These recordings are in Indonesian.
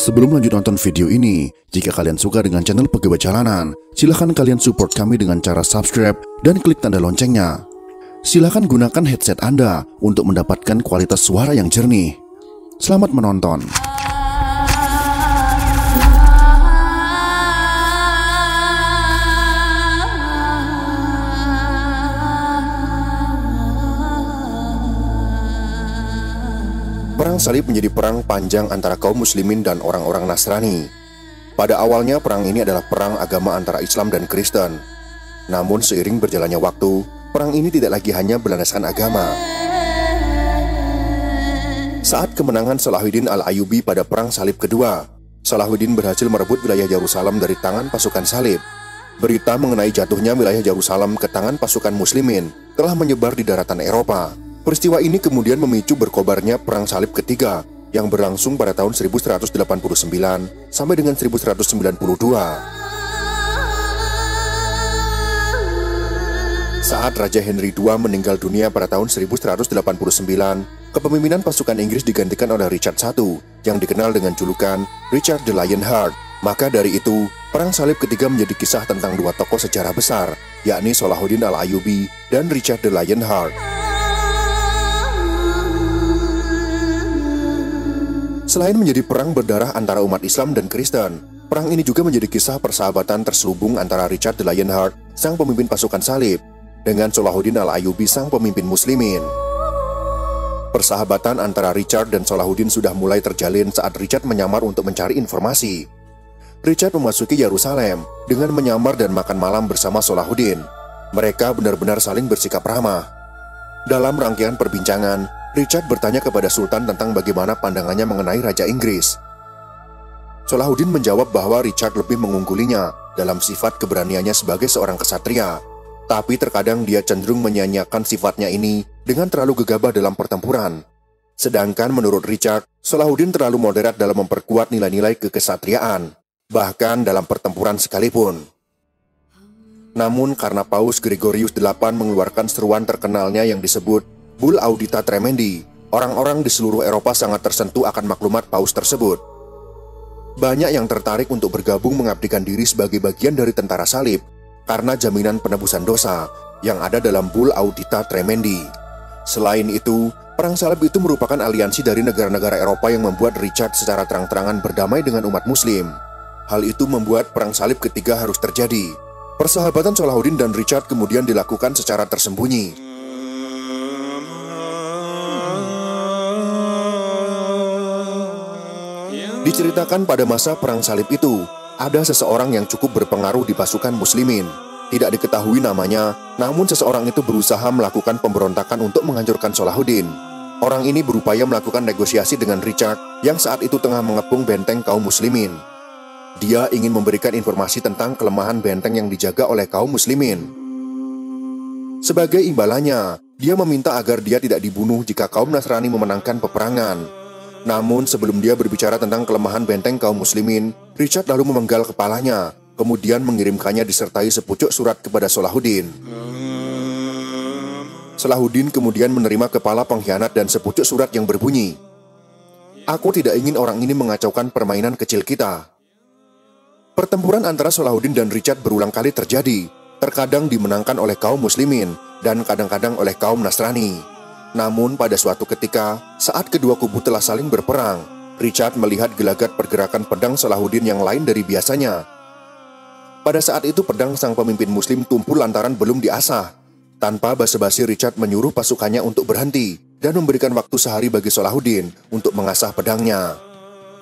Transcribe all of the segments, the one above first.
Sebelum lanjut nonton video ini, jika kalian suka dengan channel Pegawai Jalanan, silahkan kalian support kami dengan cara subscribe dan klik tanda loncengnya. Silahkan gunakan headset Anda untuk mendapatkan kualitas suara yang jernih. Selamat menonton. Perang Salib menjadi perang panjang antara kaum muslimin dan orang-orang Nasrani. Pada awalnya perang ini adalah perang agama antara Islam dan Kristen. Namun seiring berjalannya waktu, perang ini tidak lagi hanya berlandaskan agama. Saat kemenangan Salahuddin Al-Ayyubi pada Perang Salib kedua, Salahuddin berhasil merebut wilayah Yerusalem dari tangan pasukan Salib. Berita mengenai jatuhnya wilayah Yerusalem ke tangan pasukan muslimin telah menyebar di daratan Eropa. Peristiwa ini kemudian memicu berkobarnya Perang Salib ketiga yang berlangsung pada tahun 1189 sampai dengan 1192. Saat Raja Henry II meninggal dunia pada tahun 1189, kepemimpinan pasukan Inggris digantikan oleh Richard I yang dikenal dengan julukan Richard the Lionheart. Maka dari itu, Perang Salib ketiga menjadi kisah tentang dua tokoh sejarah besar, yakni Salahuddin Al-Ayyubi dan Richard the Lionheart. Selain menjadi perang berdarah antara umat Islam dan Kristen, perang ini juga menjadi kisah persahabatan terselubung antara Richard the Lionheart, sang pemimpin pasukan Salib, dengan Salahuddin Al-Ayyubi, sang pemimpin muslimin. Persahabatan antara Richard dan Salahuddin sudah mulai terjalin saat Richard menyamar untuk mencari informasi. Richard memasuki Yerusalem dengan menyamar dan makan malam bersama Salahuddin. Mereka benar-benar saling bersikap ramah. Dalam rangkaian perbincangan, Richard bertanya kepada Sultan tentang bagaimana pandangannya mengenai Raja Inggris. Salahuddin menjawab bahwa Richard lebih mengunggulinya dalam sifat keberaniannya sebagai seorang kesatria, tapi terkadang dia cenderung menyia-nyiakan sifatnya ini dengan terlalu gegabah dalam pertempuran. Sedangkan menurut Richard, Salahuddin terlalu moderat dalam memperkuat nilai-nilai kekesatriaan, bahkan dalam pertempuran sekalipun. Namun karena Paus Gregorius VIII mengeluarkan seruan terkenalnya yang disebut Bull Audita Tremendi, orang-orang di seluruh Eropa sangat tersentuh akan maklumat Paus tersebut. Banyak yang tertarik untuk bergabung mengabdikan diri sebagai bagian dari tentara salib karena jaminan penebusan dosa yang ada dalam Bull Audita Tremendi. Selain itu, Perang Salib itu merupakan aliansi dari negara-negara Eropa yang membuat Richard secara terang-terangan berdamai dengan umat muslim. Hal itu membuat Perang Salib ketiga harus terjadi. Persahabatan Salahuddin dan Richard kemudian dilakukan secara tersembunyi. Diceritakan pada masa Perang Salib itu, ada seseorang yang cukup berpengaruh di pasukan muslimin. Tidak diketahui namanya, namun seseorang itu berusaha melakukan pemberontakan untuk menghancurkan Salahuddin. Orang ini berupaya melakukan negosiasi dengan Richard yang saat itu tengah mengepung benteng kaum muslimin. Dia ingin memberikan informasi tentang kelemahan benteng yang dijaga oleh kaum muslimin. Sebagai imbalannya, dia meminta agar dia tidak dibunuh jika kaum Nasrani memenangkan peperangan. Namun sebelum dia berbicara tentang kelemahan benteng kaum muslimin, Richard lalu memenggal kepalanya, kemudian mengirimkannya disertai sepucuk surat kepada Salahuddin. Salahuddin kemudian menerima kepala pengkhianat dan sepucuk surat yang berbunyi, "Aku tidak ingin orang ini mengacaukan permainan kecil kita." Pertempuran antara Salahuddin dan Richard berulang kali terjadi, terkadang dimenangkan oleh kaum muslimin dan kadang-kadang oleh kaum Nasrani. Namun pada suatu ketika, saat kedua kubu telah saling berperang, Richard melihat gelagat pergerakan pedang Salahuddin yang lain dari biasanya. Pada saat itu pedang sang pemimpin muslim tumpul lantaran belum diasah. Tanpa basa-basi Richard menyuruh pasukannya untuk berhenti dan memberikan waktu sehari bagi Salahuddin untuk mengasah pedangnya.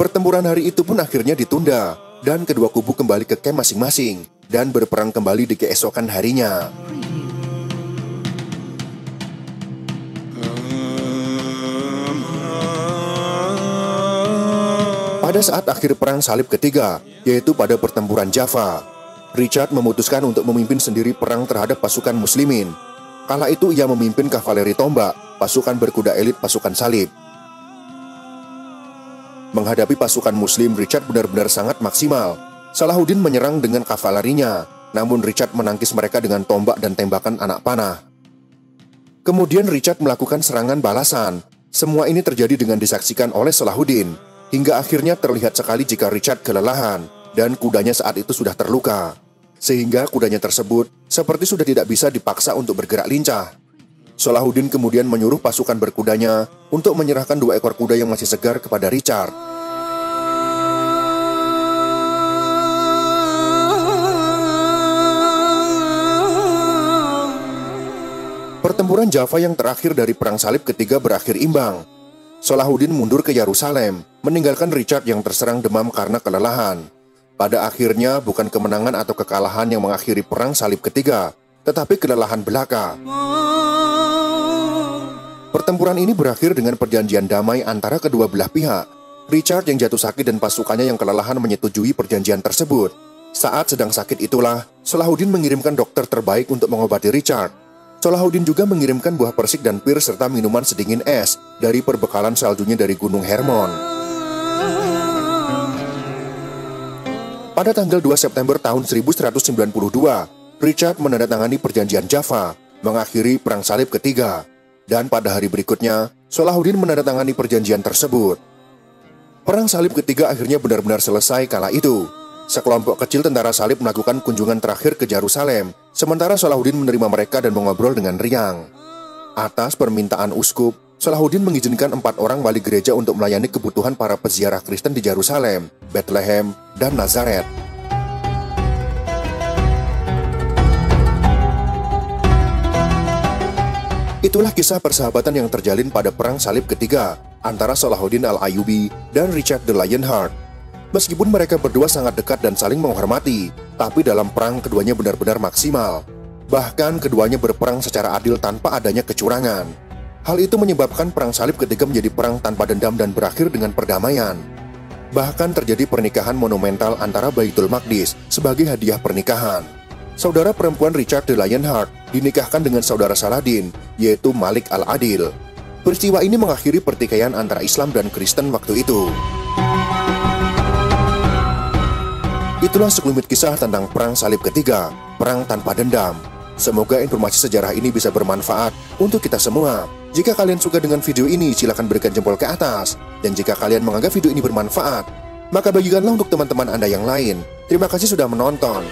Pertempuran hari itu pun akhirnya ditunda dan kedua kubu kembali ke camp masing-masing dan berperang kembali di keesokan harinya. Pada saat akhir Perang Salib ketiga, yaitu pada pertempuran Jaffa, Richard memutuskan untuk memimpin sendiri perang terhadap pasukan muslimin. Kala itu ia memimpin kavaleri tombak, pasukan berkuda elit pasukan Salib. Menghadapi pasukan muslim, Richard benar-benar sangat maksimal. Salahuddin menyerang dengan kavalerinya, namun Richard menangkis mereka dengan tombak dan tembakan anak panah. Kemudian Richard melakukan serangan balasan. Semua ini terjadi dengan disaksikan oleh Salahuddin. hingga akhirnya terlihat sekali jika Richard kelelahan dan kudanya saat itu sudah terluka, sehingga kudanya tersebut seperti sudah tidak bisa dipaksa untuk bergerak lincah. Salahuddin kemudian menyuruh pasukan berkudanya untuk menyerahkan 2 ekor kuda yang masih segar kepada Richard. Pertempuran Jaffa yang terakhir dari Perang Salib ketiga berakhir imbang. Salahuddin mundur ke Yerusalem, meninggalkan Richard yang terserang demam karena kelelahan. Pada akhirnya bukan kemenangan atau kekalahan yang mengakhiri Perang Salib ketiga, tetapi kelelahan belaka. Pertempuran ini berakhir dengan perjanjian damai antara kedua belah pihak. Richard yang jatuh sakit dan pasukannya yang kelelahan menyetujui perjanjian tersebut. Saat sedang sakit itulah, Salahuddin mengirimkan dokter terbaik untuk mengobati Richard. Salahuddin juga mengirimkan buah persik dan pir serta minuman sedingin es dari perbekalan saljunya dari Gunung Hermon. Pada tanggal 2 September tahun 1192, Richard menandatangani perjanjian Jaffa, mengakhiri Perang Salib ketiga. Dan pada hari berikutnya, Salahuddin menandatangani perjanjian tersebut. Perang Salib ketiga akhirnya benar-benar selesai kala itu. Sekelompok kecil tentara salib melakukan kunjungan terakhir ke Yerusalem, sementara Salahuddin menerima mereka dan mengobrol dengan riang. Atas permintaan uskup, Salahuddin mengizinkan 4 orang wali gereja untuk melayani kebutuhan para peziarah Kristen di Yerusalem, Bethlehem, dan Nazaret. Itulah kisah persahabatan yang terjalin pada Perang Salib ketiga antara Salahuddin Al-Ayyubi dan Richard the Lionheart. Meskipun mereka berdua sangat dekat dan saling menghormati, tapi dalam perang keduanya benar-benar maksimal. Bahkan keduanya berperang secara adil tanpa adanya kecurangan. Hal itu menyebabkan Perang Salib ketiga menjadi perang tanpa dendam dan berakhir dengan perdamaian. Bahkan terjadi pernikahan monumental antara Baitul Maqdis sebagai hadiah pernikahan. Saudara perempuan Richard the Lionheart dinikahkan dengan saudara Saladin, yaitu Malik Al-Adil. Peristiwa ini mengakhiri pertikaian antara Islam dan Kristen waktu itu. Itulah sekelumit kisah tentang Perang Salib ketiga, perang tanpa dendam. Semoga informasi sejarah ini bisa bermanfaat untuk kita semua. Jika kalian suka dengan video ini, silakan berikan jempol ke atas. Dan jika kalian menganggap video ini bermanfaat, maka bagikanlah untuk teman-teman Anda yang lain. Terima kasih sudah menonton.